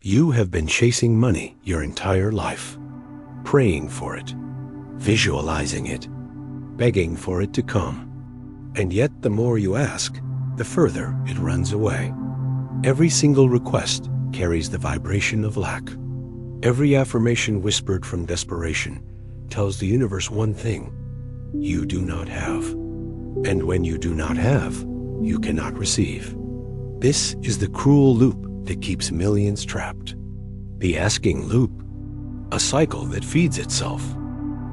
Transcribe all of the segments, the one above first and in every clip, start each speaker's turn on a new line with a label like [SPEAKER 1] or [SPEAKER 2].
[SPEAKER 1] You have been chasing money your entire life, praying for it, visualizing it, begging for it to come. And yet the more you ask, the further it runs away. Every single request carries the vibration of lack. Every affirmation whispered from desperation tells the universe one thing: you do not have. And when you do not have, you cannot receive. This is the cruel loop that keeps millions trapped. The asking loop, a cycle that feeds itself.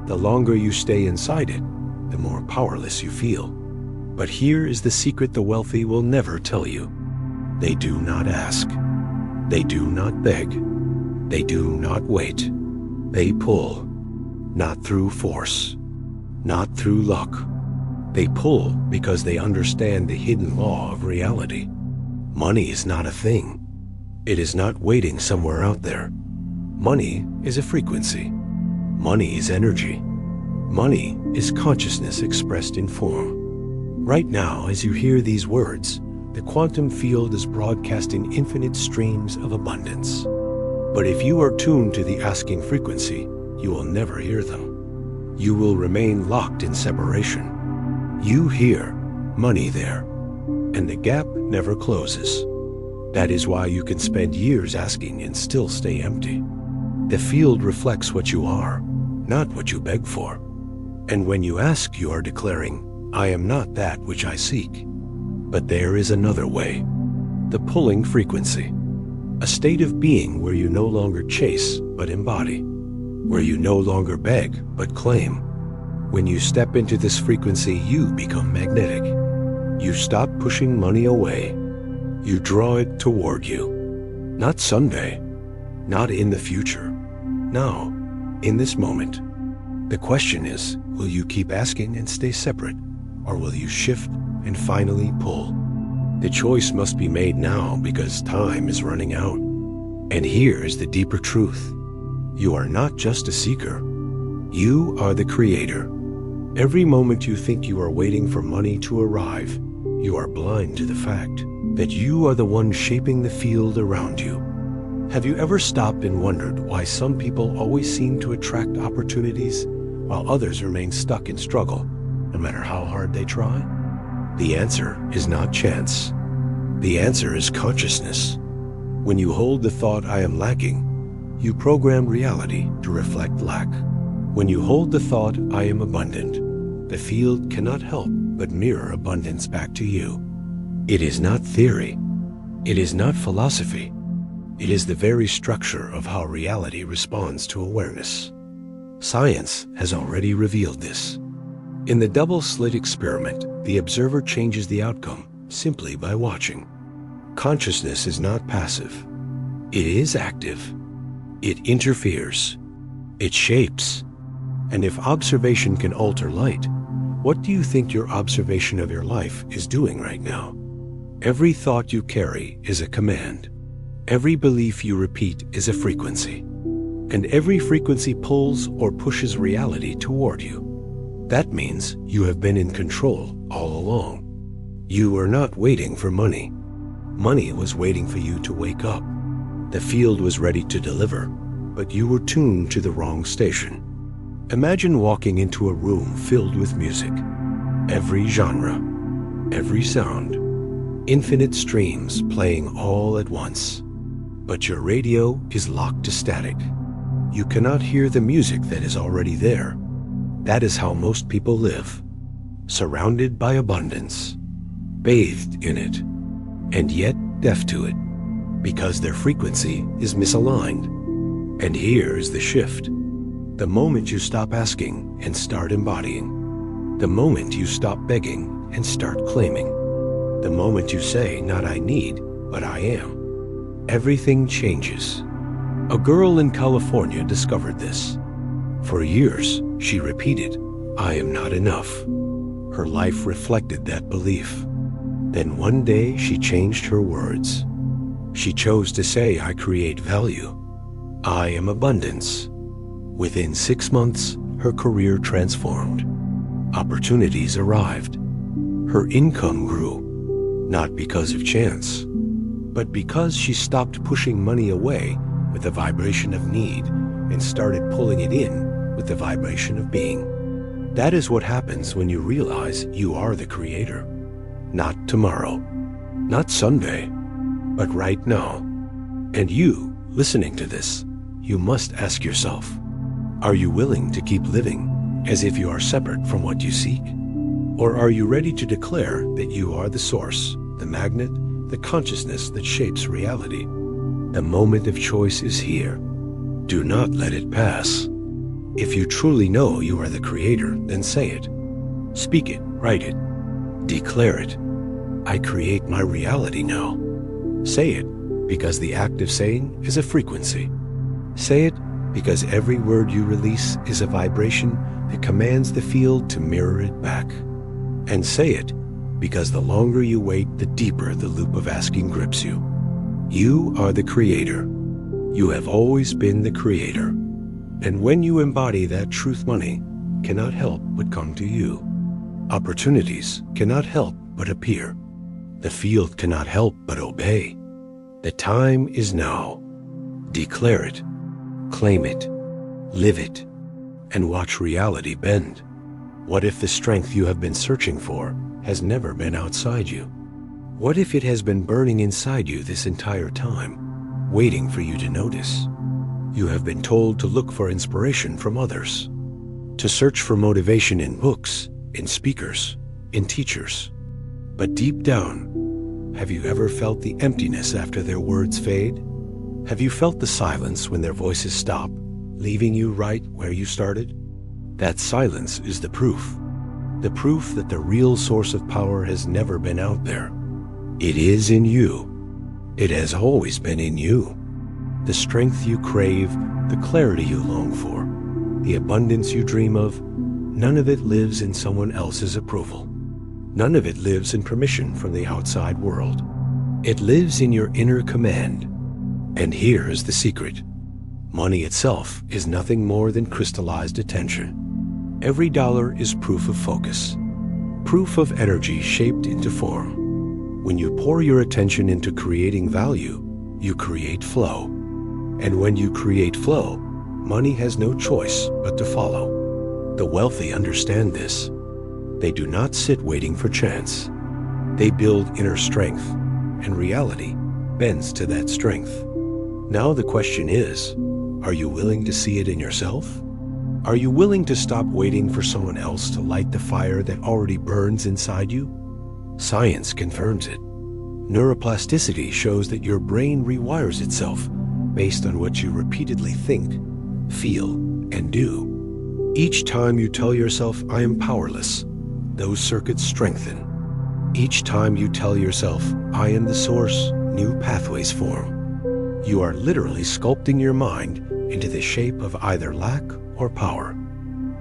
[SPEAKER 1] The longer you stay inside it, the more powerless you feel. But here is the secret the wealthy will never tell you. They do not ask. They do not beg. They do not wait. They pull, not through force, not through luck. They pull because they understand the hidden law of reality. Money is not a thing. It is not waiting somewhere out there. Money is a frequency. Money is energy. Money is consciousness expressed in form. Right now, as you hear these words, the quantum field is broadcasting infinite streams of abundance. But if you are tuned to the asking frequency, you will never hear them. You will remain locked in separation. You hear money there, and the gap never closes. That is why you can spend years asking and still stay empty. The field reflects what you are, not what you beg for. And when you ask, you are declaring, I am not that which I seek. But there is another way. The pulling frequency. A state of being where you no longer chase, but embody. Where you no longer beg, but claim. When you step into this frequency, you become magnetic. You stop pushing money away. You draw it toward you. Not someday. Not in the future. Now, in this moment. The question is, will you keep asking and stay separate? Or will you shift and finally pull? The choice must be made now because time is running out. And here is the deeper truth. You are not just a seeker. You are the creator. Every moment you think you are waiting for money to arrive, you are blind to the fact that you are the one shaping the field around you. Have you ever stopped and wondered why some people always seem to attract opportunities while others remain stuck in struggle, no matter how hard they try? The answer is not chance. The answer is consciousness. When you hold the thought, I am lacking, you program reality to reflect lack. When you hold the thought, I am abundant, the field cannot help but mirror abundance back to you. It is not theory. It is not philosophy. It is the very structure of how reality responds to awareness. Science has already revealed this. In the double-slit experiment, the observer changes the outcome simply by watching. Consciousness is not passive. It is active. It interferes. It shapes. And if observation can alter light, what do you think your observation of your life is doing right now? Every thought you carry is a command. Every belief you repeat is a frequency. And every frequency pulls or pushes reality toward you. That means you have been in control all along. You were not waiting for money. Money was waiting for you to wake up. The field was ready to deliver, but you were tuned to the wrong station. Imagine walking into a room filled with music. Every genre, every sound, infinite streams playing all at once. But your radio is locked to static. You cannot hear the music that is already there. That is how most people live, surrounded by abundance, bathed in it, and yet deaf to it, because their frequency is misaligned. And here is the shift. The moment you stop asking and start embodying, the moment you stop begging and start claiming, the moment you say, not I need, but I am, everything changes. A girl in California discovered this. For years, she repeated, I am not enough. Her life reflected that belief. Then one day she changed her words. She chose to say, I create value. I am abundance. Within 6 months, her career transformed. Opportunities arrived. Her income grew, not because of chance, but because she stopped pushing money away with the vibration of need and started pulling it in with the vibration of being. That is what happens when you realize you are the creator. Not tomorrow, not Sunday, but right now. And you, listening to this, you must ask yourself, are you willing to keep living as if you are separate from what you seek? Or are you ready to declare that you are the source, the magnet, the consciousness that shapes reality? The moment of choice is here. Do not let it pass. If you truly know you are the creator, then say it. Speak it, write it, declare it. I create my reality now. Say it because the act of saying is a frequency. Say it because every word you release is a vibration that commands the field to mirror it back. And say it because the longer you wait, the deeper the loop of asking grips you. You are the creator. You have always been the creator. And when you embody that truth, money cannot help but come to you. Opportunities cannot help but appear. The field cannot help but obey. The time is now. Declare it, claim it, live it, and watch reality bend. What if the strength you have been searching for has never been outside you? What if it has been burning inside you this entire time, waiting for you to notice? You have been told to look for inspiration from others, to search for motivation in books, in speakers, in teachers. But deep down, have you ever felt the emptiness after their words fade? Have you felt the silence when their voices stop, leaving you right where you started? That silence is the proof that the real source of power has never been out there. It is in you. It has always been in you. The strength you crave, the clarity you long for, the abundance you dream of, none of it lives in someone else's approval. None of it lives in permission from the outside world. It lives in your inner command. And here is the secret. Money itself is nothing more than crystallized attention. Every dollar is proof of focus, proof of energy shaped into form. When you pour your attention into creating value, you create flow. And when you create flow, money has no choice but to follow. The wealthy understand this. They do not sit waiting for chance. They build inner strength, and reality bends to that strength. Now the question is, are you willing to see it in yourself? Are you willing to stop waiting for someone else to light the fire that already burns inside you? Science confirms it. Neuroplasticity shows that your brain rewires itself based on what you repeatedly think, feel, and do. Each time you tell yourself, I am powerless, those circuits strengthen. Each time you tell yourself, I am the source, new pathways form. You are literally sculpting your mind into the shape of either lack or power.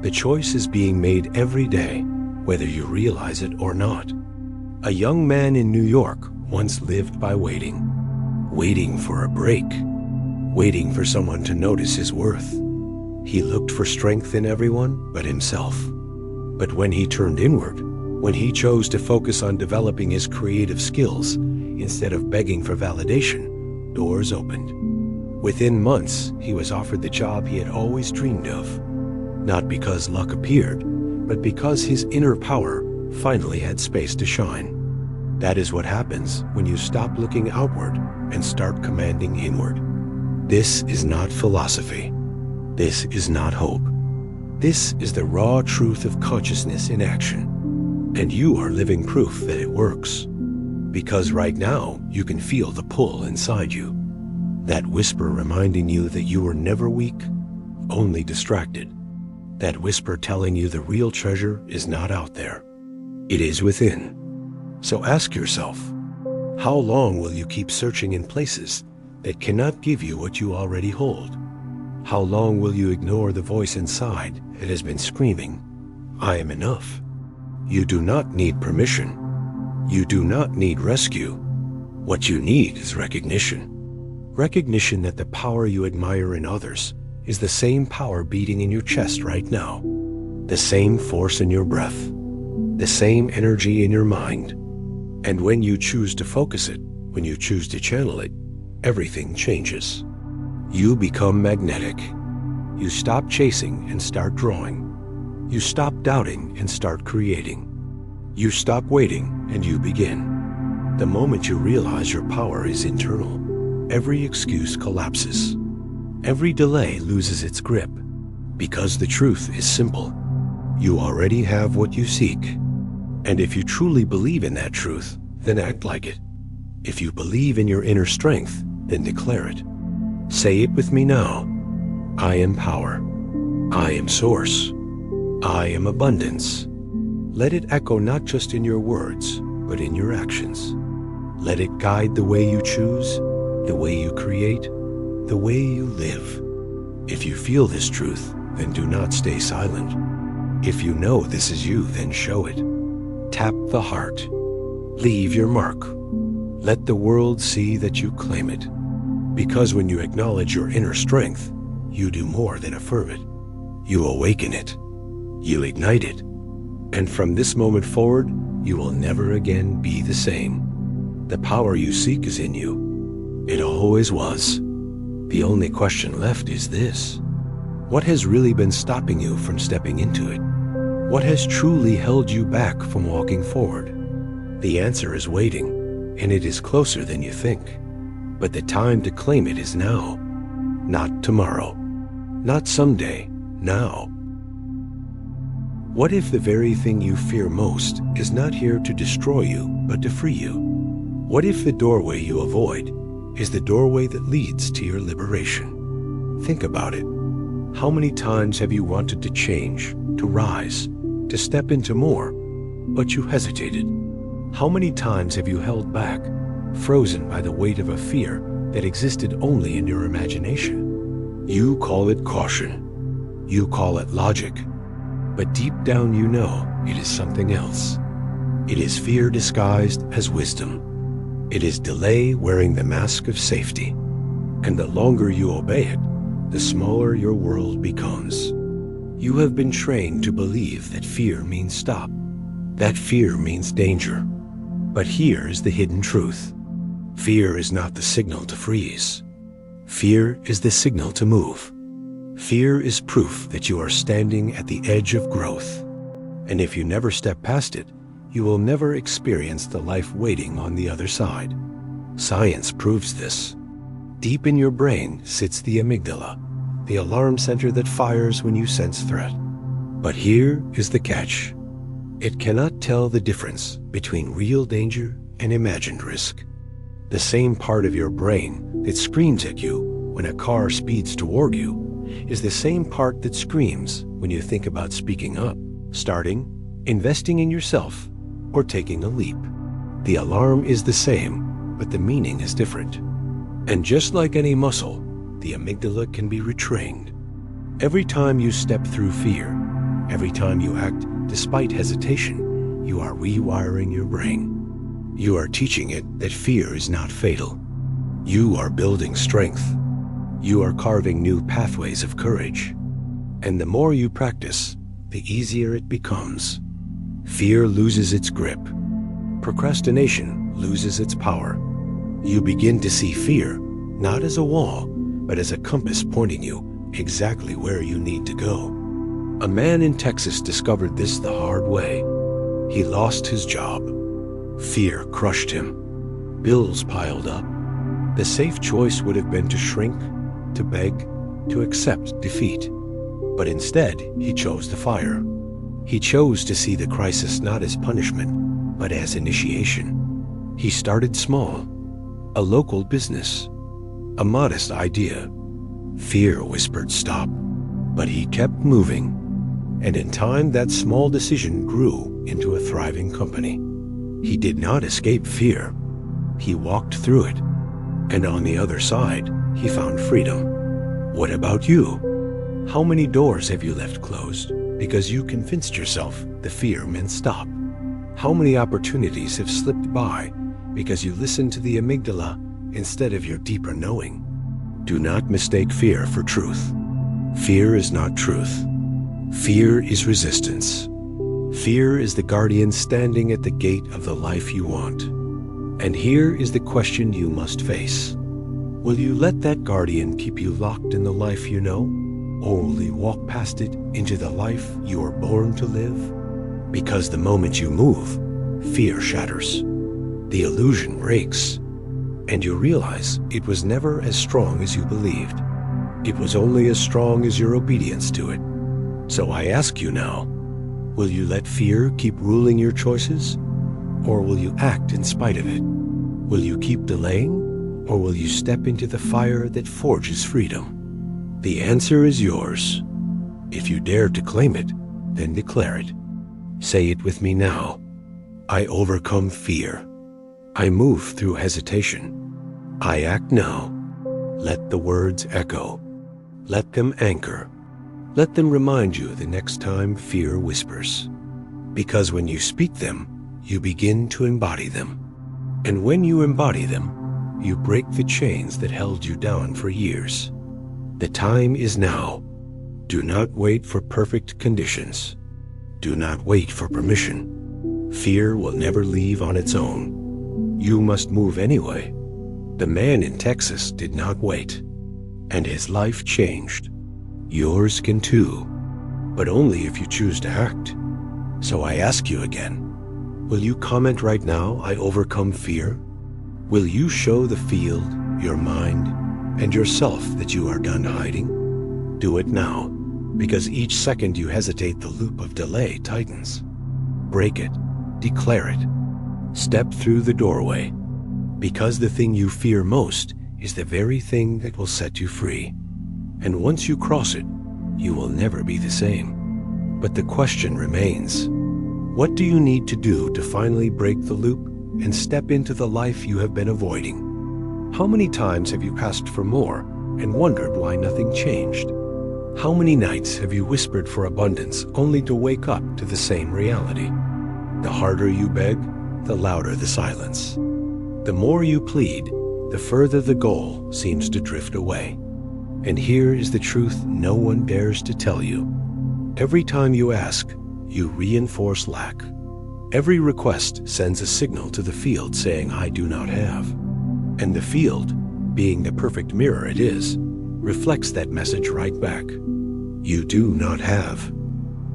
[SPEAKER 1] The choice is being made every day, whether you realize it or not. A young man in New York once lived by waiting for a break, waiting for someone to notice his worth. He looked for strength in everyone but himself. But when he turned inward, when he chose to focus on developing his creative skills instead of begging for validation, doors opened. Within months, he was offered the job he had always dreamed of, not because luck appeared, but because his inner power finally had space to shine. That is what happens when you stop looking outward and start commanding inward. This is not philosophy. This is not hope. This is the raw truth of consciousness in action. And you are living proof that it works. Because right now, you can feel the pull inside you. That whisper reminding you that you were never weak, only distracted. That whisper telling you the real treasure is not out there. It is within. So ask yourself, how long will you keep searching in places that cannot give you what you already hold? How long will you ignore the voice inside that has been screaming, I am enough? You do not need permission. You do not need rescue. What you need is recognition. Recognition that the power you admire in others is the same power beating in your chest right now, the same force in your breath, the same energy in your mind. And when you choose to focus it, When you choose to channel it, everything changes. You become magnetic. You stop chasing and start drawing. You stop doubting and start creating. You stop waiting and you begin. The moment you realize your power is internal, every excuse collapses. Every delay loses its grip. Because the truth is simple. You already have what you seek. And if you truly believe in that truth, then act like it. If you believe in your inner strength, then declare it. Say it with me now. I am power. I am source. I am abundance. Let it echo not just in your words, but in your actions. Let it guide the way you choose, the way you create, the way you live. If you feel this truth, then do not stay silent. If you know this is you, then show it. Tap the heart. Leave your mark. Let the world see that you claim it. Because when you acknowledge your inner strength, you do more than affirm it. You awaken it. You ignite it. And from this moment forward, you will never again be the same. The power you seek is in you. It always was. The only question left is this. What has really been stopping you from stepping into it? What has truly held you back from walking forward? The answer is waiting, and it is closer than you think. But the time to claim it is now. Not tomorrow. Not someday. Now. What if the very thing you fear most is not here to destroy you, but to free you? What if the doorway you avoid is the doorway that leads to your liberation? Think about it. How many times have you wanted to change, to rise, to step into more, but you hesitated? How many times have you held back, frozen by the weight of a fear that existed only in your imagination? You call it caution. You call it logic. But deep down you know it is something else. It is fear disguised as wisdom. It is delay wearing the mask of safety. And the longer you obey it, the smaller your world becomes. You have been trained to believe that fear means stop, that fear means danger. But here is the hidden truth. Fear is not the signal to freeze. Fear is the signal to move. Fear is proof that you are standing at the edge of growth. And if you never step past it, you will never experience the life waiting on the other side. Science proves this. Deep in your brain sits the amygdala, the alarm center that fires when you sense threat. But here is the catch. It cannot tell the difference between real danger and imagined risk. The same part of your brain that screams at you when a car speeds toward you is the same part that screams when you think about speaking up, starting, investing in yourself, or taking a leap. The alarm is the same, but the meaning is different. And just like any muscle, the amygdala can be retrained. Every time you step through fear, every time you act despite hesitation, you are rewiring your brain. You are teaching it that fear is not fatal. You are building strength. You are carving new pathways of courage. And the more you practice, the easier it becomes. Fear loses its grip. Procrastination loses its power. You begin to see fear not as a wall, but as a compass pointing you exactly where you need to go. A man in Texas discovered this the hard way. He lost his job. Fear crushed him. Bills piled up. The safe choice would have been to shrink, to beg, to accept defeat. But instead, he chose the fire. He chose to see the crisis not as punishment, but as initiation. He started small. A local business, a modest idea. Fear whispered stop, but he kept moving. And in time, that small decision grew into a thriving company. He did not escape fear. He walked through it. And on the other side, he found freedom. What about you? How many doors have you left closed because you convinced yourself the fear meant stop? How many opportunities have slipped by because you listened to the amygdala instead of your deeper knowing? Do not mistake fear for truth. Fear is not truth. Fear is resistance. Fear is the guardian standing at the gate of the life you want. And here is the question you must face. Will you let that guardian keep you locked in the life you know? Or will you walk past it into the life you were born to live? Because the moment you move, fear shatters. The illusion breaks. And you realize it was never as strong as you believed. It was only as strong as your obedience to it. So I ask you now, will you let fear keep ruling your choices? Or will you act in spite of it? Will you keep delaying? Or will you step into the fire that forges freedom? The answer is yours. If you dare to claim it, then declare it. Say it with me now. I overcome fear. I move through hesitation. I act now. Let the words echo. Let them anchor. Let them remind you the next time fear whispers. Because when you speak them, you begin to embody them. And when you embody them, you break the chains that held you down for years. The time is now. Do not wait for perfect conditions. Do not wait for permission. Fear will never leave on its own. You must move anyway. The man in Texas did not wait, and his life changed. Yours can too, but only if you choose to act. So I ask you again, will you comment right now, I overcome fear? Will you show the field, your mind, and yourself that you are done hiding? Do it now, because each second you hesitate, the loop of delay tightens. Break it, declare it, step through the doorway, because the thing you fear most is the very thing that will set you free. And once you cross it, you will never be the same. But the question remains, what do you need to do to finally break the loop and step into the life you have been avoiding? How many times have you asked for more and wondered why nothing changed? How many nights have you whispered for abundance only to wake up to the same reality? The harder you beg, the louder the silence. The more you plead, the further the goal seems to drift away. And here is the truth no one dares to tell you. Every time you ask, you reinforce lack. Every request sends a signal to the field saying, I do not have. And the field, being the perfect mirror it is, reflects that message right back. You do not have.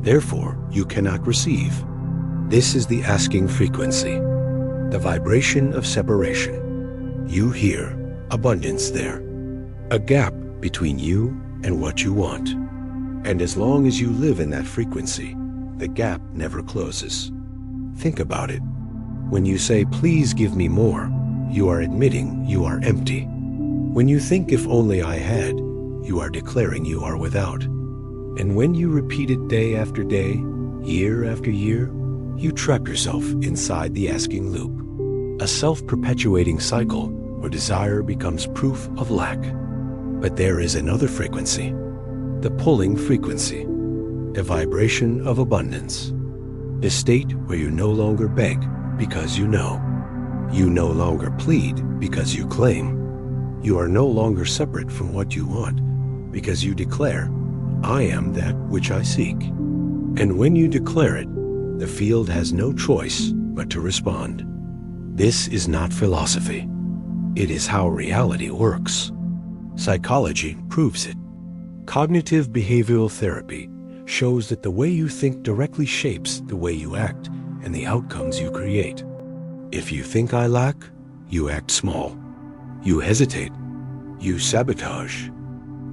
[SPEAKER 1] Therefore, you cannot receive. This is the asking frequency, the vibration of separation. You hear abundance there, a gap between you and what you want. And as long as you live in that frequency, the gap never closes. Think about it. When you say, please give me more, you are admitting you are empty. When you think, if only I had, you are declaring you are without. And when you repeat it day after day, year after year, you trap yourself inside the asking loop, a self-perpetuating cycle where desire becomes proof of lack. But there is another frequency, the pulling frequency, the vibration of abundance. The state where you no longer beg because you know. You no longer plead because you claim. You are no longer separate from what you want because you declare, I am that which I seek. And when you declare it, the field has no choice but to respond. This is not philosophy. It is how reality works. Psychology proves it. Cognitive behavioral therapy shows that the way you think directly shapes the way you act and the outcomes you create. If you think I lack, you act small. You hesitate. You sabotage.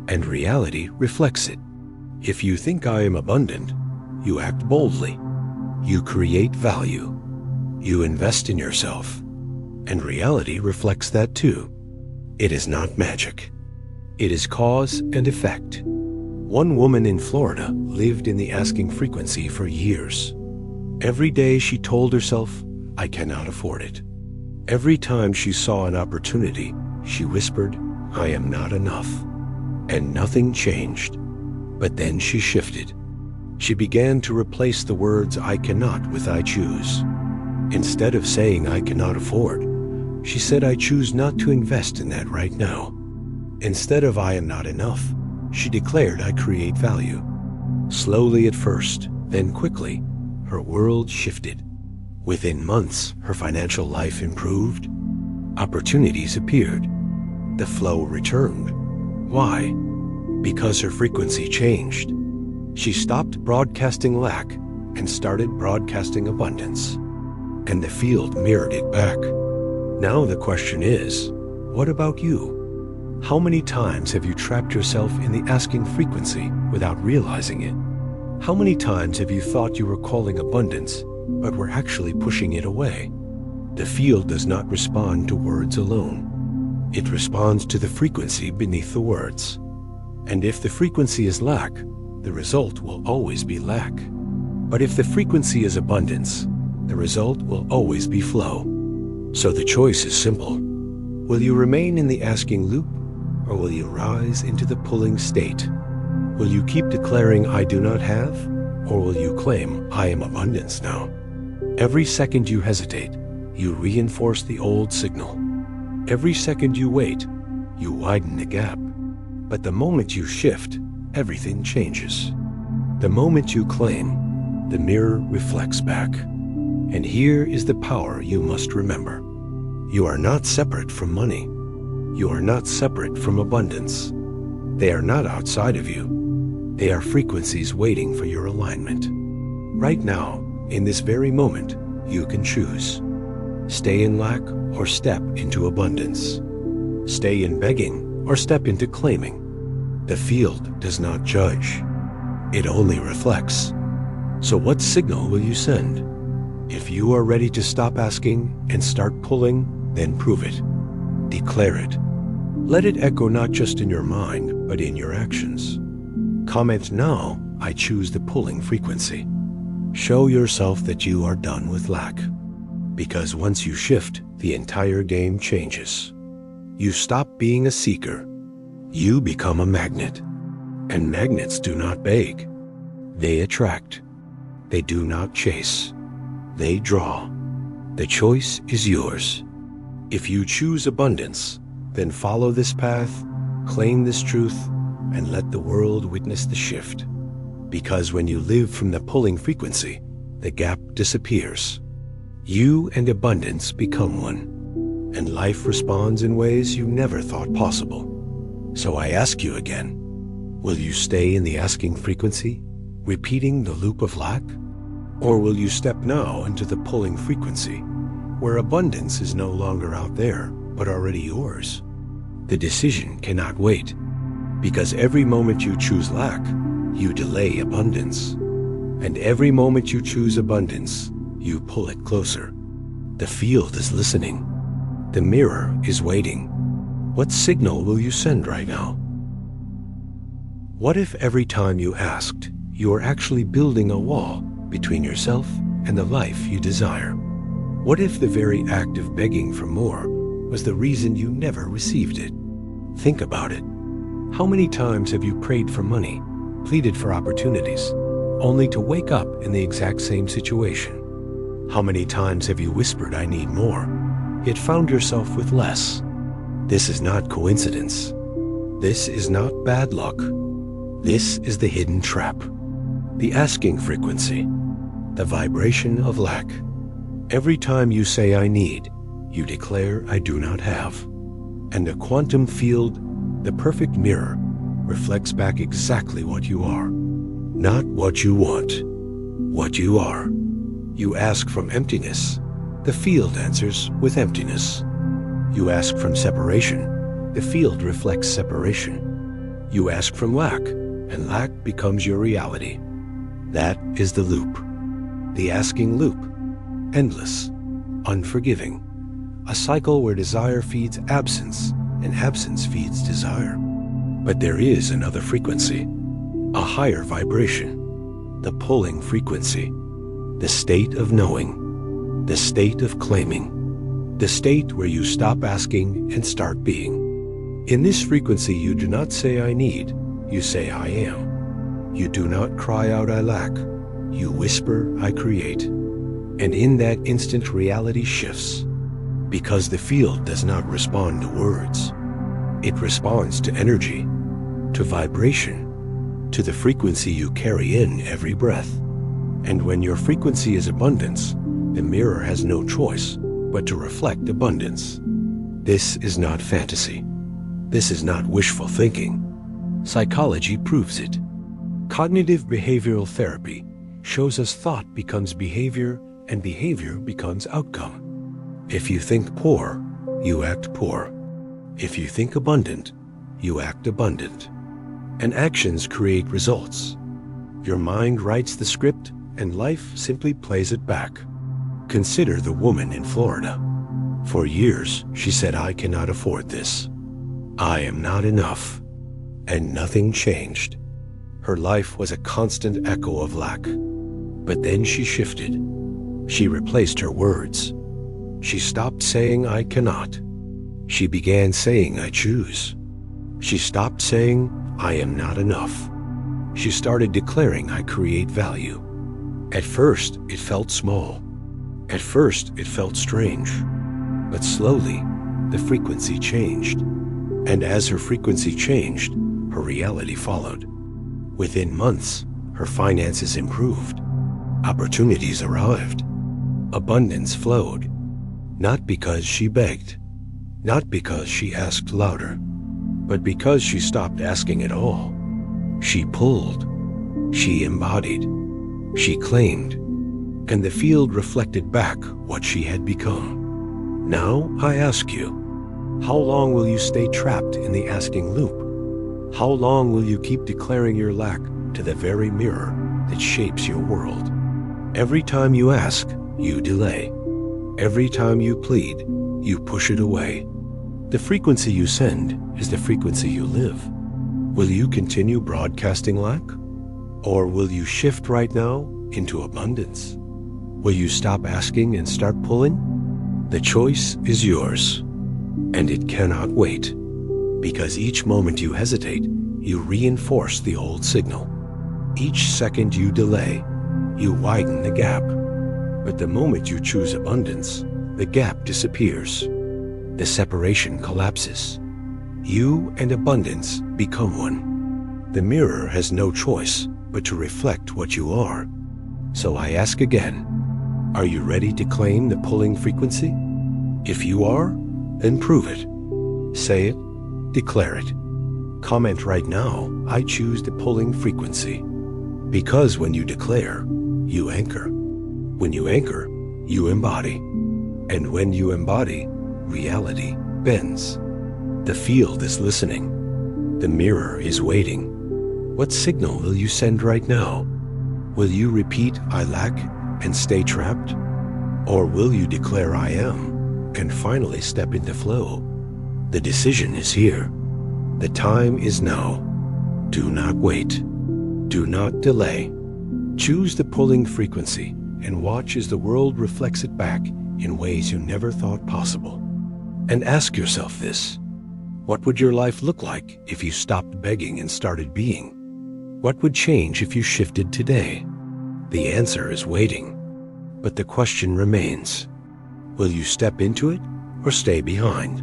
[SPEAKER 1] And reality reflects it. If you think I am abundant, you act boldly. You create value. You invest in yourself. And reality reflects that too. It is not magic. It is cause and effect. One woman in Florida lived in the asking frequency for years. Every day she told herself, I cannot afford it. Every time she saw an opportunity, she whispered, I am not enough. And nothing changed. But then she shifted. She began to replace the words I cannot with I choose. Instead of saying I cannot afford, she said I choose not to invest in that right now. Instead of I am not enough, she declared I create value. Slowly at first, then quickly, her world shifted. Within months, her financial life improved. Opportunities appeared. The flow returned. Why? Because her frequency changed. She stopped broadcasting lack and started broadcasting abundance. And the field mirrored it back. Now the question is, what about you? How many times have you trapped yourself in the asking frequency without realizing it? How many times have you thought you were calling abundance, but were actually pushing it away? The field does not respond to words alone. It responds to the frequency beneath the words. And if the frequency is lack, the result will always be lack. But if the frequency is abundance, the result will always be flow. So the choice is simple. Will you remain in the asking loop, or will you rise into the pulling state? Will you keep declaring I do not have, or will you claim I am abundance now? Every second you hesitate, you reinforce the old signal. Every second you wait, you widen the gap. But the moment you shift, everything changes. The moment you claim, the mirror reflects back. And here is the power you must remember. You are not separate from money. You are not separate from abundance. They are not outside of you. They are frequencies waiting for your alignment. Right now, in this very moment, you can choose. Stay in lack or step into abundance. Stay in begging or step into claiming. The field does not judge. It only reflects. So what signal will you send? If you are ready to stop asking and start pulling, then prove it. Declare it. Let it echo not just in your mind, but in your actions. Comment now, I choose the pulling frequency. Show yourself that you are done with lack. Because once you shift, the entire game changes. You stop being a seeker. You become a magnet. And magnets do not beg. They attract. They do not chase. They draw. The choice is yours. If you choose abundance, then follow this path, claim this truth, and let the world witness the shift. Because when you live from the pulling frequency, the gap disappears. You and abundance become one, and life responds in ways you never thought possible. So I ask you again, will you stay in the asking frequency, repeating the loop of lack? Or will you step now into the pulling frequency, where abundance is no longer out there, but already yours? The decision cannot wait, because every moment you choose lack, you delay abundance. And every moment you choose abundance, you pull it closer. The field is listening. The mirror is waiting. What signal will you send right now? What if every time you asked, you are actually building a wall between yourself and the life you desire? What if the very act of begging for more was the reason you never received it? Think about it. How many times have you prayed for money, pleaded for opportunities, only to wake up in the exact same situation? How many times have you whispered, I need more, yet found yourself with less? This is not coincidence. This is not bad luck. This is the hidden trap. The asking frequency. The vibration of lack. Every time you say I need, you declare I do not have. And the quantum field, the perfect mirror, reflects back exactly what you are. Not what you want, what you are. You ask from emptiness. The field answers with emptiness. You ask from separation. The field reflects separation. You ask from lack, and lack becomes your reality. That is the loop. The asking loop. Endless. Unforgiving. A cycle where desire feeds absence, and absence feeds desire. But there is another frequency. A higher vibration. The pulling frequency. The state of knowing. The state of claiming. The state where you stop asking and start being. In this frequency, you do not say I need, you say I am. You do not cry out I lack, you whisper I create. And in that instant, reality shifts. Because the field does not respond to words. It responds to energy, to vibration, to the frequency you carry in every breath. And when your frequency is abundance, the mirror has no choice but to reflect abundance. This is not fantasy. This is not wishful thinking. Psychology proves it. Cognitive behavioral therapy shows us thought becomes behavior and behavior becomes outcome. If you think poor, you act poor. If you think abundant, you act abundant. And actions create results. Your mind writes the script and life simply plays it back. Consider the woman in Florida. For years, she said, "I cannot afford this. I am not enough." And nothing changed. Her life was a constant echo of lack. But then she shifted. She replaced her words. She stopped saying, "I cannot." She began saying, "I choose." She stopped saying, "I am not enough." She started declaring, "I create value." At first, it felt small. At first, it felt strange. But slowly, the frequency changed. And as her frequency changed, her reality followed. Within months, her finances improved. Opportunities arrived. Abundance flowed. Not because she begged. Not because she asked louder. But because she stopped asking at all. She pulled. She embodied. She claimed. And the field reflected back what she had become. Now I ask you, how long will you stay trapped in the asking loop? How long will you keep declaring your lack to the very mirror that shapes your world? Every time you ask, you delay. Every time you plead, you push it away. The frequency you send is the frequency you live. Will you continue broadcasting lack? Or will you shift right now into abundance? Will you stop asking and start pulling? The choice is yours, and it cannot wait. Because each moment you hesitate, you reinforce the old signal. Each second you delay, you widen the gap. But the moment you choose abundance, the gap disappears. The separation collapses. You and abundance become one. The mirror has no choice but to reflect what you are. So I ask again, are you ready to claim the pulling frequency? If you are, then prove it. Say it, declare it. Comment right now, "I choose the pulling frequency." Because when you declare, you anchor. When you anchor, you embody. And when you embody, reality bends. The field is listening. The mirror is waiting. What signal will you send right now? Will you repeat, "I lack," and stay trapped? Or will you declare, "I am," and finally step into flow? The decision is here. The time is now. Do not wait. Do not delay. Choose the pulling frequency and watch as the world reflects it back in ways you never thought possible. And ask yourself this: what would your life look like if you stopped begging and started being? What would change if you shifted today? The answer is waiting. But the question remains, will you step into it or stay behind?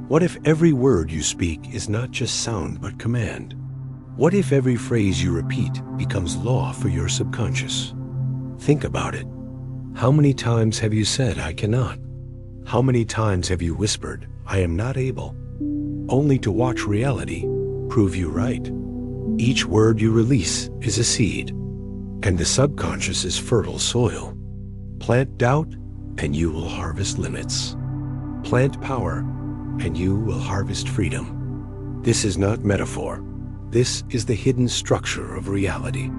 [SPEAKER 1] What if every word you speak is not just sound but command? What if every phrase you repeat becomes law for your subconscious? Think about it. How many times have you said, "I cannot"? How many times have you whispered, "I am not able," only to watch reality prove you right? Each word you release is a seed, and the subconscious is fertile soil. Plant doubt, and you will harvest limits. Plant power, and you will harvest freedom. This is not metaphor. This is the hidden structure of reality.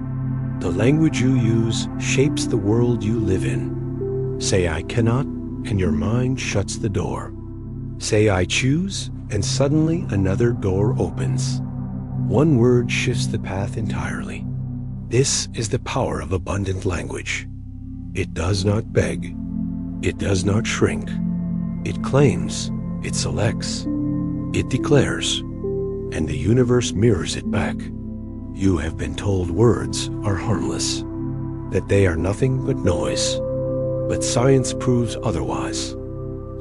[SPEAKER 1] The language you use shapes the world you live in. Say, "I cannot," and your mind shuts the door. Say, "I choose," and suddenly another door opens. One word shifts the path entirely. This is the power of abundant language. It does not beg. It does not shrink. It claims. It selects. It declares. And the universe mirrors it back. You have been told words are harmless, that they are nothing but noise. But science proves otherwise.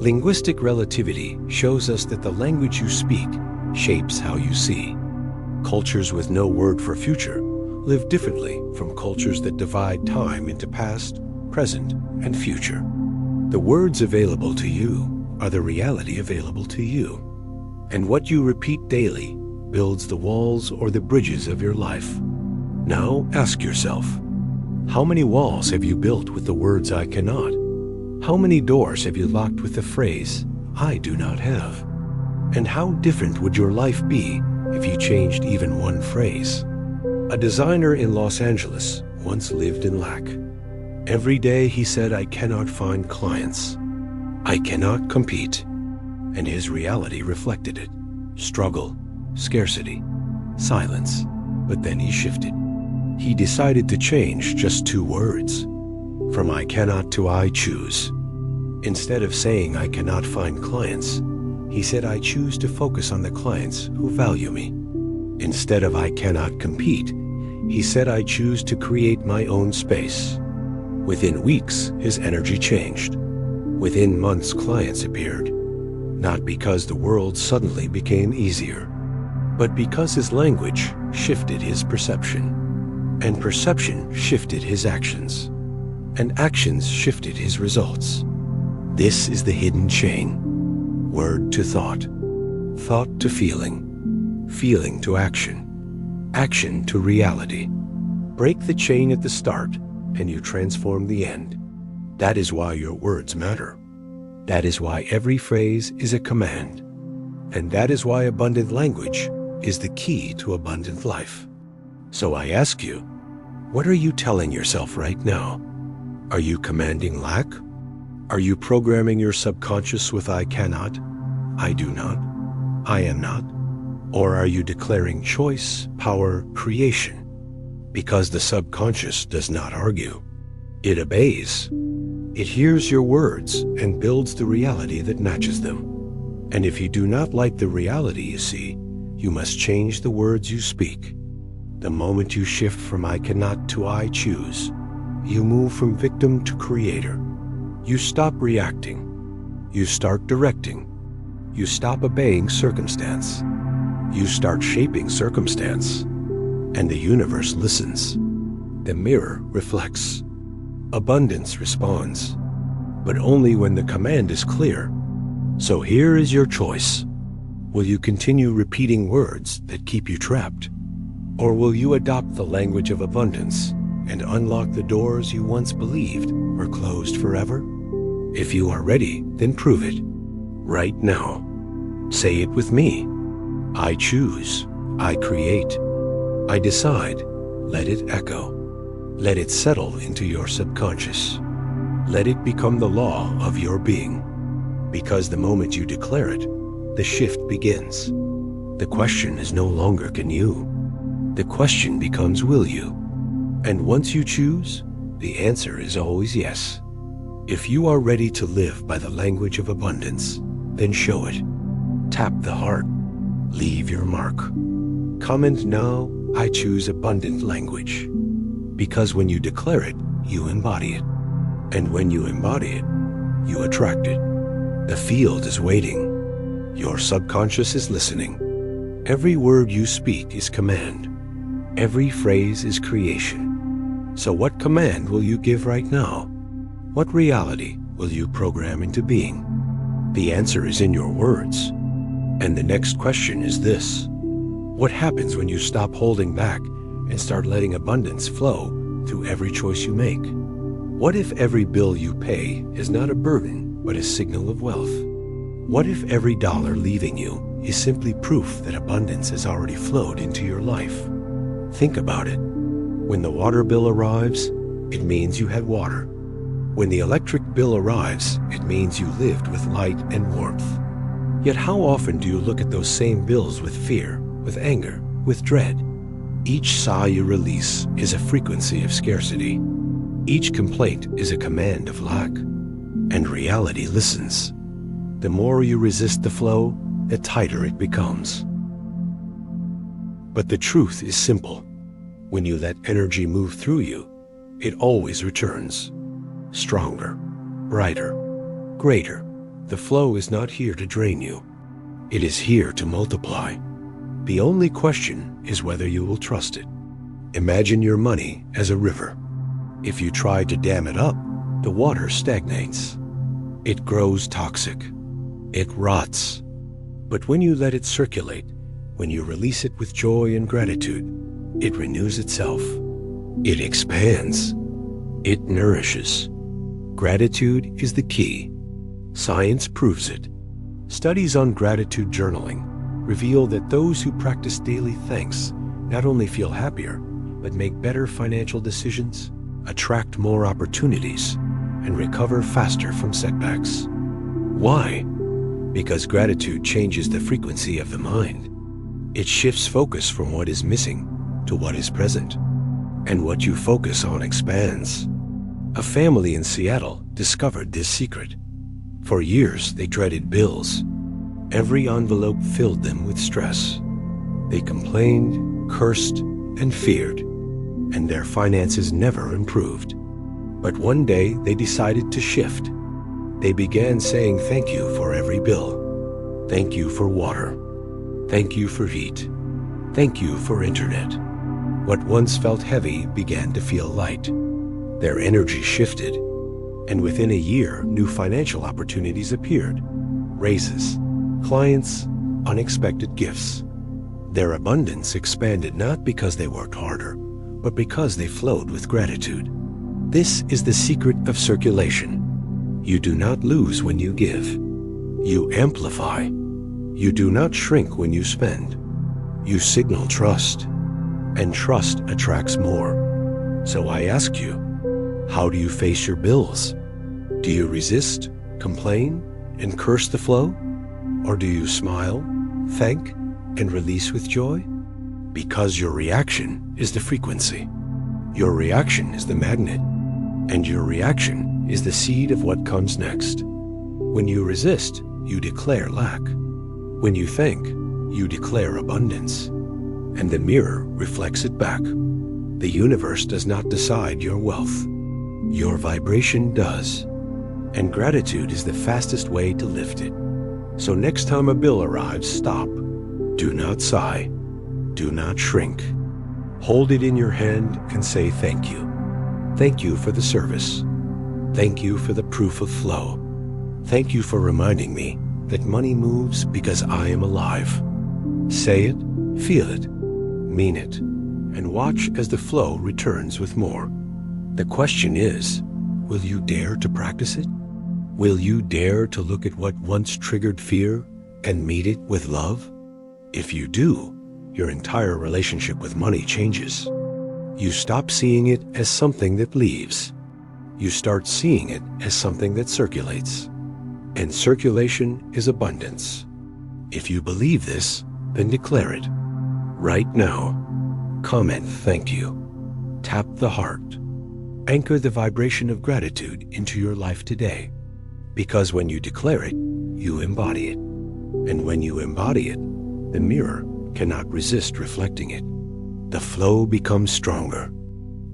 [SPEAKER 1] Linguistic relativity shows us that the language you speak shapes how you see. Cultures with no word for future live differently from cultures that divide time into past, present, and future. The words available to you are the reality available to you. And what you repeat daily builds the walls or the bridges of your life. Now ask yourself, how many walls have you built with the words I cannot? How many doors have you locked with the phrase, I do not have? And how different would your life be if you changed even one phrase? A designer in Los Angeles once lived in lack. Every day he said, I cannot find clients. I cannot compete. And his reality reflected it. Struggle, scarcity, silence. But then he shifted. He decided to change just 2 words. From I cannot to I choose. Instead of saying I cannot find clients, he said I choose to focus on the clients who value me. Instead of I cannot compete, he said I choose to create my own space. Within weeks, his energy changed. Within months, clients appeared. Not because the world suddenly became easier, but because his language shifted his perception. And perception shifted his actions. And actions shifted his results. This is the hidden chain. Word to thought. Thought to feeling. Feeling to action. Action to reality. Break the chain at the start, and you transform the end. That is why your words matter. That is why every phrase is a command. And that is why abundant language is the key to abundant life. So I ask you, what are you telling yourself right now? Are you commanding lack? Are you programming your subconscious with I cannot, I do not, I am not? Or are you declaring choice, power, creation? Because the subconscious does not argue. It obeys. It hears your words and builds the reality that matches them. And if you do not like the reality you see, you must change the words you speak. The moment you shift from I cannot to I choose, you move from victim to creator. You stop reacting. You start directing. You stop obeying circumstance. You start shaping circumstance. And the universe listens. The mirror reflects. Abundance responds. But only when the command is clear. So here is your choice. Will you continue repeating words that keep you trapped? Or will you adopt the language of abundance and unlock the doors you once believed were closed forever? If you are ready, then prove it. Right now. Say it with me. I choose. I create. I decide. Let it echo. Let it settle into your subconscious. Let it become the law of your being. Because the moment you declare it, the shift begins. The question is no longer can you. The question becomes will you. And once you choose, the answer is always yes. If you are ready to live by the language of abundance, then show it. Tap the heart. Leave your mark. Comment now, I choose abundant language. Because when you declare it, you embody it. And when you embody it, you attract it. The field is waiting. Your subconscious is listening. Every word you speak is command. Every phrase is creation. So what command will you give right now? What reality will you program into being? The answer is in your words. And the next question is this. What happens when you stop holding back and start letting abundance flow through every choice you make? What if every bill you pay is not a burden, but a signal of wealth? What if every dollar leaving you is simply proof that abundance has already flowed into your life? Think about it. When the water bill arrives, it means you had water. When the electric bill arrives, it means you lived with light and warmth. Yet how often do you look at those same bills with fear, with anger, with dread? Each sigh you release is a frequency of scarcity. Each complaint is a command of lack. And reality listens. The more you resist the flow, the tighter it becomes. But the truth is simple. When you let energy move through you, it always returns. Stronger, brighter, greater. The flow is not here to drain you. It is here to multiply. The only question is whether you will trust it. Imagine your money as a river. If you try to dam it up, the water stagnates. It grows toxic. It rots. But when you let it circulate, when you release it with joy and gratitude, it renews itself. It expands. It nourishes. Gratitude is the key. Science proves it. Studies on gratitude journaling reveal that those who practice daily thanks not only feel happier, but make better financial decisions, attract more opportunities, and recover faster from setbacks. Why? Because gratitude changes the frequency of the mind. It shifts focus from what is missing to what is present, and what you focus on expands. A family in Seattle discovered this secret. For years, they dreaded bills. Every envelope filled them with stress. They complained, cursed, and feared, and their finances never improved. But one day, they decided to shift. They began saying thank you for every bill. Thank you for water. Thank you for heat. Thank you for internet. What once felt heavy began to feel light. Their energy shifted, and within a year, new financial opportunities appeared. Raises, clients, unexpected gifts. Their abundance expanded not because they worked harder, but because they flowed with gratitude. This is the secret of circulation. You do not lose when you give. You amplify. You do not shrink when you spend. You signal trust, and trust attracts more. So I ask you, how do you face your bills? Do you resist, complain, and curse the flow? Or do you smile, thank, and release with joy? Because your reaction is the frequency. Your reaction is the magnet, and your reaction is the seed of what comes next. When you resist, you declare lack. When you thank, you declare abundance, and the mirror reflects it back. The universe does not decide your wealth. Your vibration does, and gratitude is the fastest way to lift it. So next time a bill arrives, stop. Do not sigh. Do not shrink. Hold it in your hand and say thank you. Thank you for the service. Thank you for the proof of flow. Thank you for reminding me that money moves because I am alive. Say it, feel it, mean it, and watch as the flow returns with more. The question is, will you dare to practice it? Will you dare to look at what once triggered fear and meet it with love? If you do, your entire relationship with money changes. You stop seeing it as something that leaves. You start seeing it as something that circulates. And circulation is abundance. If you believe this, then declare it. Right now, comment thank you. Tap the heart. Anchor the vibration of gratitude into your life today. Because when you declare it, you embody it. And when you embody it, the mirror cannot resist reflecting it. The flow becomes stronger.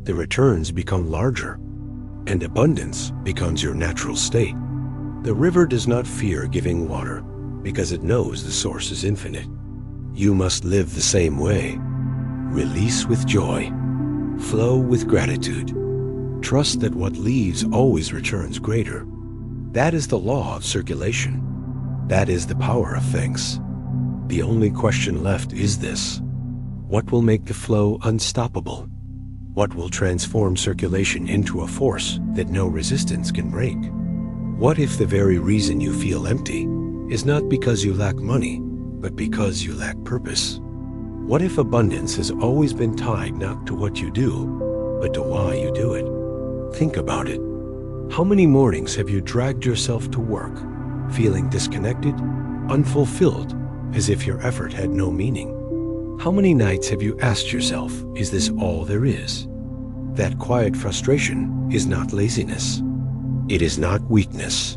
[SPEAKER 1] The returns become larger. And abundance becomes your natural state. The river does not fear giving water because it knows the source is infinite. You must live the same way. Release with joy. Flow with gratitude. Trust that what leaves always returns greater. That is the law of circulation. That is the power of thanks. The only question left is this: what will make the flow unstoppable? What will transform circulation into a force that no resistance can break? What if the very reason you feel empty is not because you lack money, but because you lack purpose? What if abundance has always been tied not to what you do, but to why you do it? Think about it. How many mornings have you dragged yourself to work, feeling disconnected, unfulfilled, as if your effort had no meaning? How many nights have you asked yourself, is this all there is? That quiet frustration is not laziness. It is not weakness.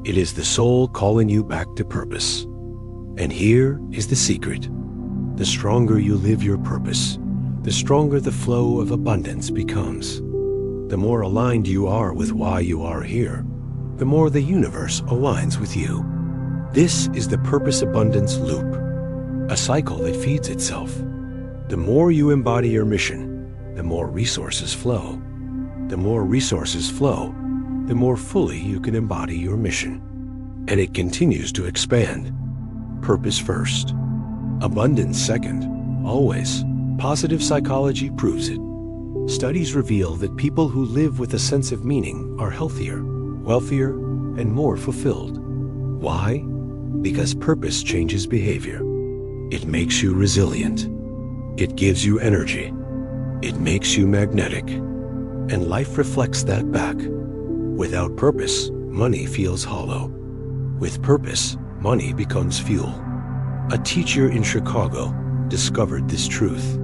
[SPEAKER 1] It is the soul calling you back to purpose. And here is the secret. The stronger you live your purpose, the stronger the flow of abundance becomes. The more aligned you are with why you are here, the more the universe aligns with you. This is the purpose abundance loop, a cycle that feeds itself. The more you embody your mission, the more resources flow. The more resources flow, the more fully you can embody your mission. and it continues to expand. Purpose first, abundance second, always. Positive psychology proves it. Studies reveal that people who live with a sense of meaning are healthier, wealthier, and more fulfilled. Why? Because purpose changes behavior. It makes you resilient. It gives you energy. It makes you magnetic. And life reflects that back. Without purpose, money feels hollow. With purpose, money becomes fuel. A teacher in Chicago discovered this truth.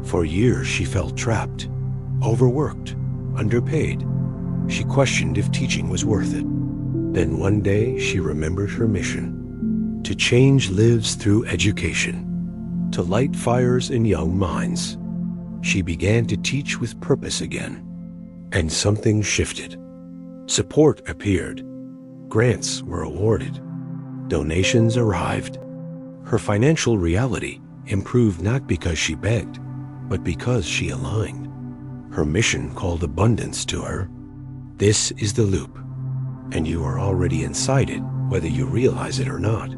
[SPEAKER 1] For years she felt trapped, overworked, underpaid. She questioned if teaching was worth it. Then one day she remembered her mission: to change lives through education, to light fires in young minds. She began to teach with purpose again, and something shifted. Support appeared. Grants were awarded. Donations arrived. Her financial reality improved not because she begged, but because she aligned. Her mission called abundance to her. This is the loop, and you are already inside it, whether you realize it or not.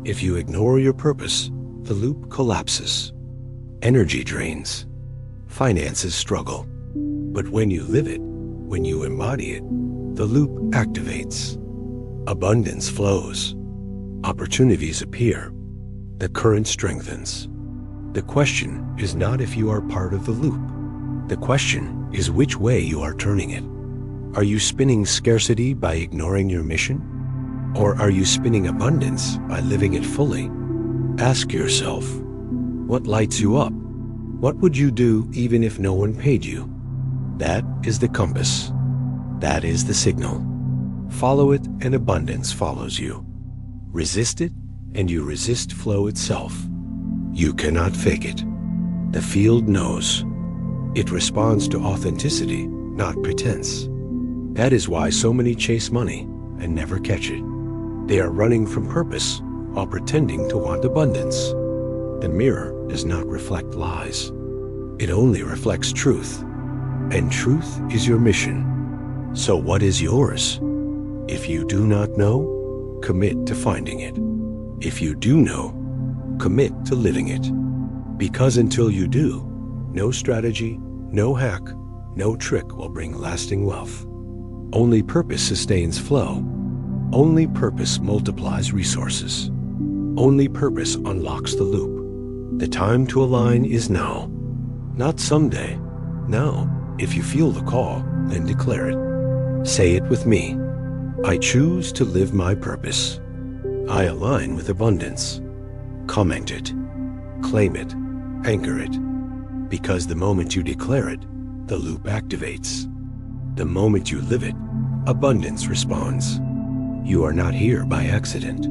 [SPEAKER 1] If you ignore your purpose, the loop collapses. Energy drains. Finances struggle. But when you live it, when you embody it, the loop activates. Abundance flows. Opportunities appear. The current strengthens. The question is not if you are part of the loop. The question is which way you are turning it. Are you spinning scarcity by ignoring your mission? Or are you spinning abundance by living it fully? Ask yourself, what lights you up? What would you do even if no one paid you? That is the compass. That is the signal. Follow it and abundance follows you. Resist it and you resist flow itself. You cannot fake it. The field knows. It responds to authenticity, not pretense. That is why so many chase money and never catch it. They are running from purpose while pretending to want abundance. The mirror does not reflect lies. It only reflects truth. And truth is your mission. So what is yours? If you do not know, commit to finding it. If you do know, commit to living it. Because until you do, no strategy, no hack, no trick will bring lasting wealth. Only purpose sustains flow. Only purpose multiplies resources. Only purpose unlocks the loop. The time to align is now. Not someday. Now, if you feel the call, then declare it. Say it with me. I choose to live my purpose. I align with abundance. Comment it. Claim it. Anchor it. Because the moment you declare it, the loop activates. The moment you live it, abundance responds. You are not here by accident.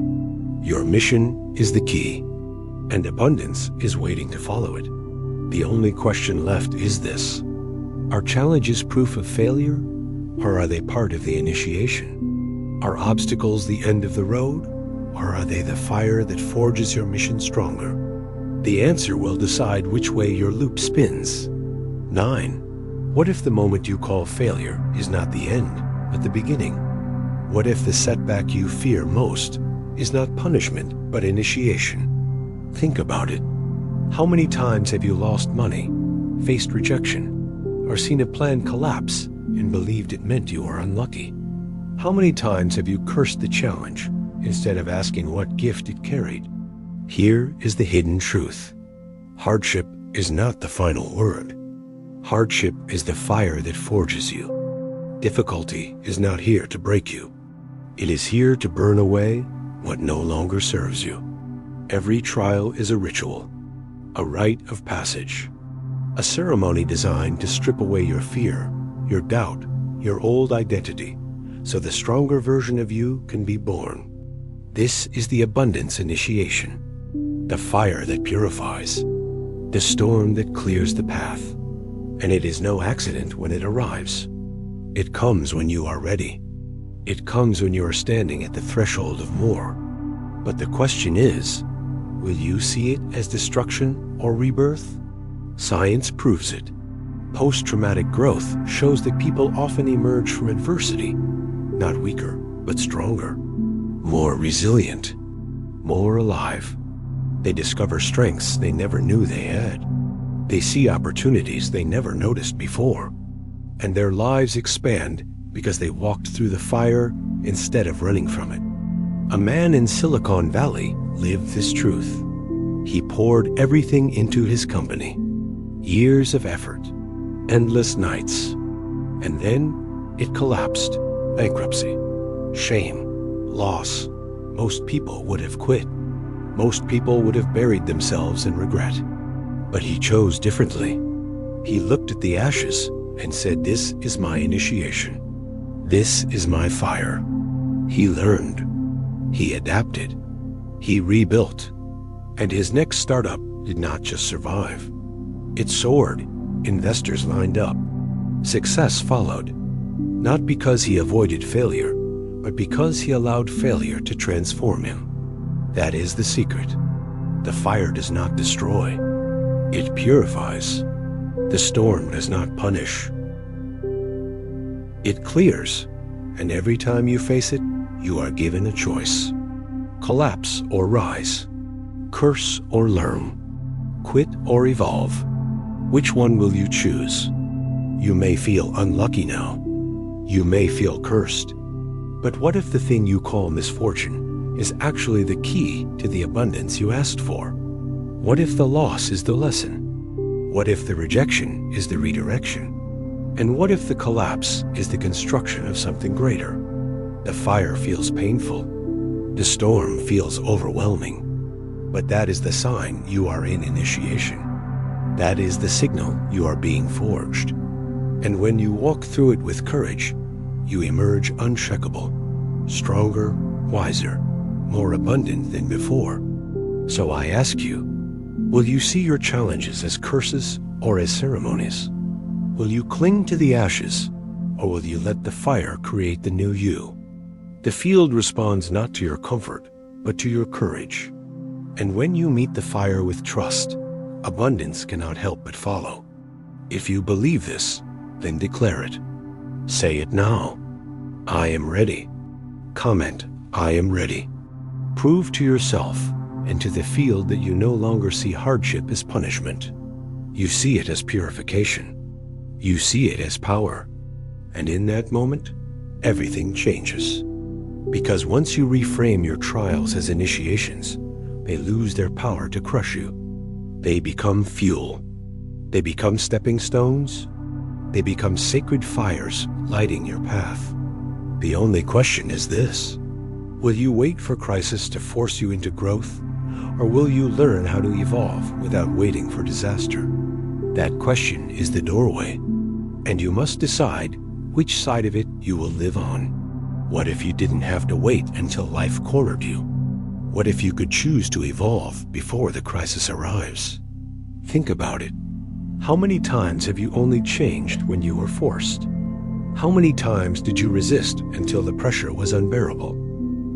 [SPEAKER 1] Your mission is the key, and abundance is waiting to follow it. The only question left is this: are challenges proof of failure, or are they part of the initiation? Are obstacles the end of the road, or are they the fire that forges your mission stronger? The answer will decide which way your loop spins. 9. What if the moment you call failure is not the end, but the beginning? What if the setback you fear most is not punishment, but initiation? Think about it. How many times have you lost money, faced rejection, or seen a plan collapse and believed it meant you were unlucky? How many times have you cursed the challenge instead of asking what gift it carried? Here is the hidden truth. Hardship is not the final word. Hardship is the fire that forges you. Difficulty is not here to break you. It is here to burn away what no longer serves you. Every trial is a ritual, a rite of passage, a ceremony designed to strip away your fear, your doubt, your old identity, so the stronger version of you can be born. This is the abundance initiation, the fire that purifies, the storm that clears the path. And it is no accident when it arrives. It comes when you are ready. It comes when you are standing at the threshold of more. But the question is, will you see it as destruction or rebirth? Science proves it. Post-traumatic growth shows that people often emerge from adversity, not weaker, but stronger. more resilient, more alive. They discover strengths they never knew they had. They see opportunities they never noticed before. And their lives expand because they walked through the fire instead of running from it. A man in Silicon Valley lived this truth. He poured everything into his company. Years of effort, endless nights. And then it collapsed. Bankruptcy, shame, loss. Most people would have quit. Most people would have buried themselves in regret. But he chose differently. He looked at the ashes and said, "This is my initiation. This is my fire." He learned. He adapted. He rebuilt. And his next startup did not just survive. It soared. Investors lined up. Success followed. Not because he avoided failure, but because he allowed failure to transform him. That is the secret. The fire does not destroy. It purifies. The storm does not punish. It clears, and every time you face it, you are given a choice. Collapse or rise. Curse or learn. Quit or evolve. Which one will you choose? You may feel unlucky now. You may feel cursed. But what if the thing you call misfortune is actually the key to the abundance you asked for? What if the loss is the lesson? What if the rejection is the redirection? And what if the collapse is the construction of something greater? The fire feels painful. The storm feels overwhelming. But that is the sign you are in initiation. That is the signal you are being forged. And when you walk through it with courage, you emerge unshakable, stronger, wiser, more abundant than before. So I ask you, will you see your challenges as curses or as ceremonies? Will you cling to the ashes, or will you let the fire create the new you? The field responds not to your comfort, but to your courage. And when you meet the fire with trust, abundance cannot help but follow. If you believe this, then declare it. Say it now. I am ready. Comment, I am ready. Prove to yourself and to the field that you no longer see hardship as punishment. You see it as purification. You see it as power. And in that moment, everything changes. Because once you reframe your trials as initiations, they lose their power to crush you. They become fuel. They become stepping stones. They become sacred fires lighting your path. The only question is this: will you wait for crisis to force you into growth, or will you learn how to evolve without waiting for disaster? That question is the doorway, and you must decide which side of it you will live on. What if you didn't have to wait until life cornered you? What if you could choose to evolve before the crisis arrives? Think about it. How many times have you only changed when you were forced? How many times did you resist until the pressure was unbearable?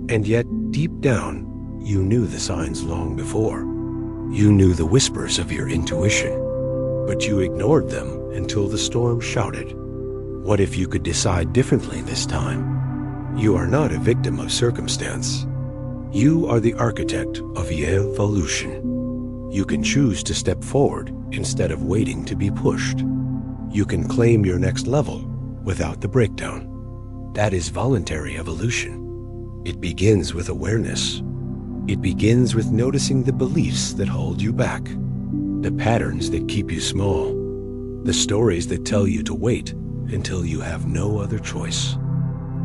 [SPEAKER 1] And yet, deep down, you knew the signs long before. You knew the whispers of your intuition, but you ignored them until the storm shouted. What if you could decide differently this time? You are not a victim of circumstance. You are the architect of evolution. You can choose to step forward instead of waiting to be pushed. You can claim your next level without the breakdown. That is voluntary evolution. It begins with awareness. It begins with noticing the beliefs that hold you back, the patterns that keep you small, the stories that tell you to wait until you have no other choice.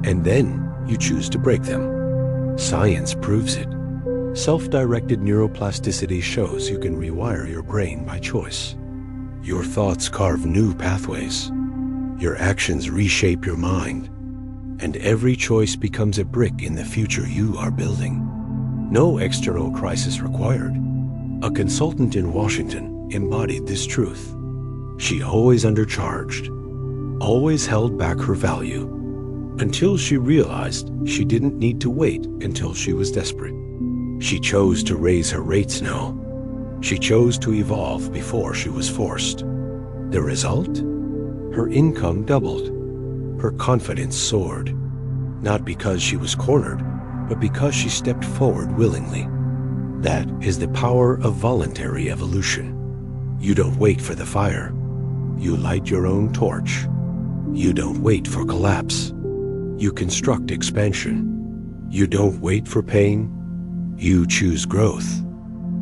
[SPEAKER 1] And then you choose to break them. Science proves it. Self-directed neuroplasticity shows you can rewire your brain by choice. Your thoughts carve new pathways. Your actions reshape your mind. And every choice becomes a brick in the future you are building. No external crisis required. A consultant in Washington embodied this truth. She always undercharged, always held back her value, until she realized she didn't need to wait until she was desperate. She chose to raise her rates now. She chose to evolve before she was forced. The result? Her income doubled. Her confidence soared. Not because she was cornered, but because she stepped forward willingly. That is the power of voluntary evolution. You don't wait for the fire. You light your own torch. You don't wait for collapse. You construct expansion. You don't wait for pain. You choose growth.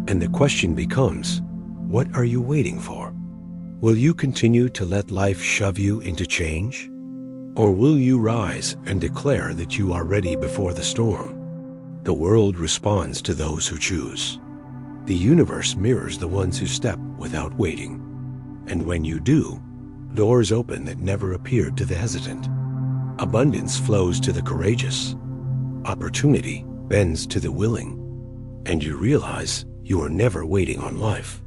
[SPEAKER 1] And the question becomes, what are you waiting for? Will you continue to let life shove you into change? Or will you rise and declare that you are ready before the storm? The world responds to those who choose. The universe mirrors the ones who step without waiting. And when you do, doors open that never appeared to the hesitant. Abundance flows to the courageous. Opportunity bends to the willing. And you realize you are never waiting on life.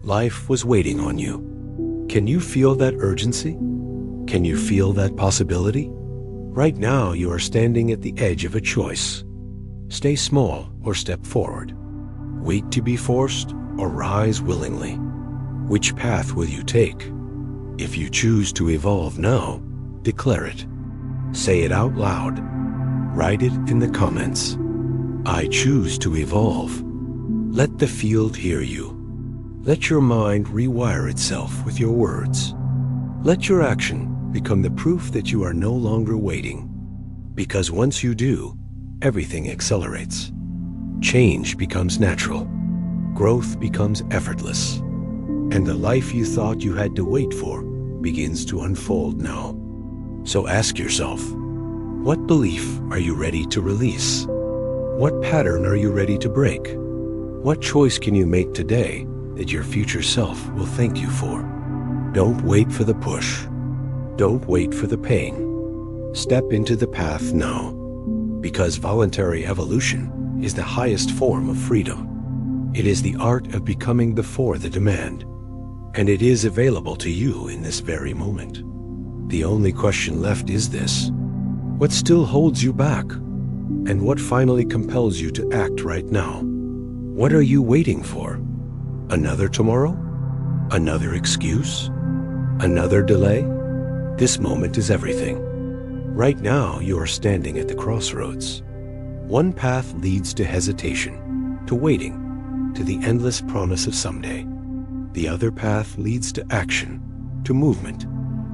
[SPEAKER 1] Life was waiting on you. Can you feel that urgency? Can you feel that possibility? Right now you are standing at the edge of a choice. Stay small or step forward. Wait to be forced or rise willingly. Which path will you take? If you choose to evolve now, declare it. Say it out loud. Write it in the comments. I choose to evolve. Let the field hear you. Let your mind rewire itself with your words. Let your action become the proof that you are no longer waiting. Because once you do, everything accelerates. Change becomes natural. Growth becomes effortless. And the life you thought you had to wait for begins to unfold now. So ask yourself, what belief are you ready to release? What pattern are you ready to break? What choice can you make today that your future self will thank you for? Don't wait for the push. Don't wait for the pain. Step into the path now, because voluntary evolution is the highest form of freedom. It is the art of becoming before the demand, and it is available to you in this very moment. The only question left is this: what still holds you back? And what finally compels you to act right now? What are you waiting for? Another tomorrow? Another excuse? Another delay? This moment is everything. Right now, you are standing at the crossroads. One path leads to hesitation, to waiting, to the endless promise of someday. The other path leads to action, to movement,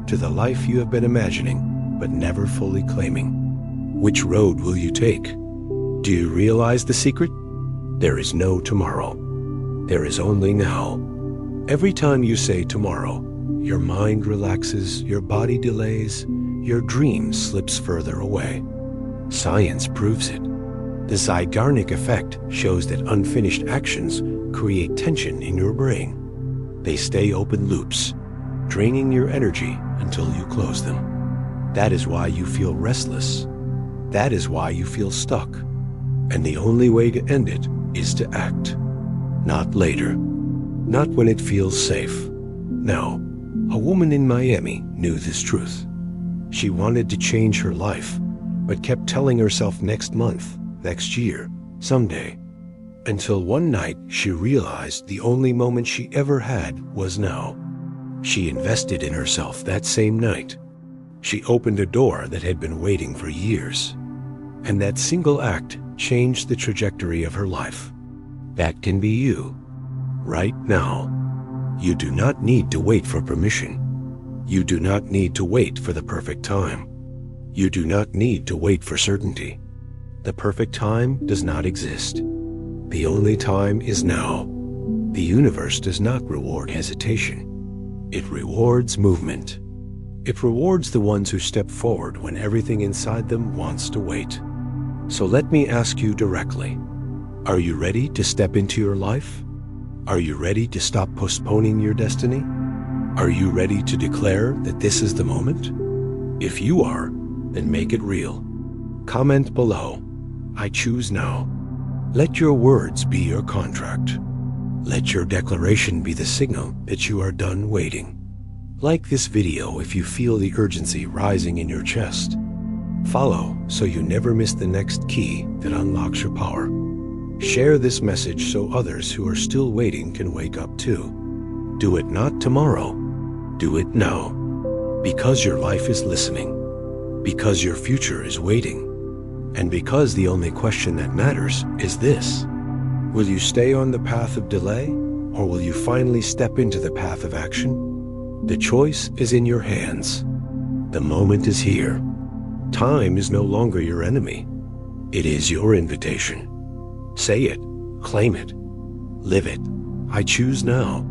[SPEAKER 1] to the life you have been imagining, but never fully claiming. Which road will you take? Do you realize the secret? There is no tomorrow. There is only now. Every time you say tomorrow, your mind relaxes, your body delays, your dream slips further away. Science proves it. The Zeigarnik effect shows that unfinished actions create tension in your brain. They stay open loops, draining your energy until you close them. That is why you feel restless. That is why you feel stuck. And the only way to end it is to act. Not later. Not when it feels safe. Now, a woman in Miami knew this truth. She wanted to change her life, but kept telling herself next month, next year, someday. Until one night she realized the only moment she ever had was now. She invested in herself that same night. She opened a door that had been waiting for years. And that single act changed the trajectory of her life. That can be you, right now. You do not need to wait for permission. You do not need to wait for the perfect time. You do not need to wait for certainty. The perfect time does not exist. The only time is now. The universe does not reward hesitation. It rewards movement. It rewards the ones who step forward when everything inside them wants to wait. So let me ask you directly, are you ready to step into your life? Are you ready to stop postponing your destiny? Are you ready to declare that this is the moment? If you are, then make it real. Comment below, I choose now. Let your words be your contract. Let your declaration be the signal that you are done waiting. Like this video if you feel the urgency rising in your chest. Follow so you never miss the next key that unlocks your power. Share this message so others who are still waiting can wake up too. Do it not tomorrow. Do it now. Because your life is listening. Because your future is waiting. And because the only question that matters is this: will you stay on the path of delay, or will you finally step into the path of action? The choice is in your hands. The moment is here. Time is no longer your enemy. It is your invitation. Say it, claim it, live it. I choose now.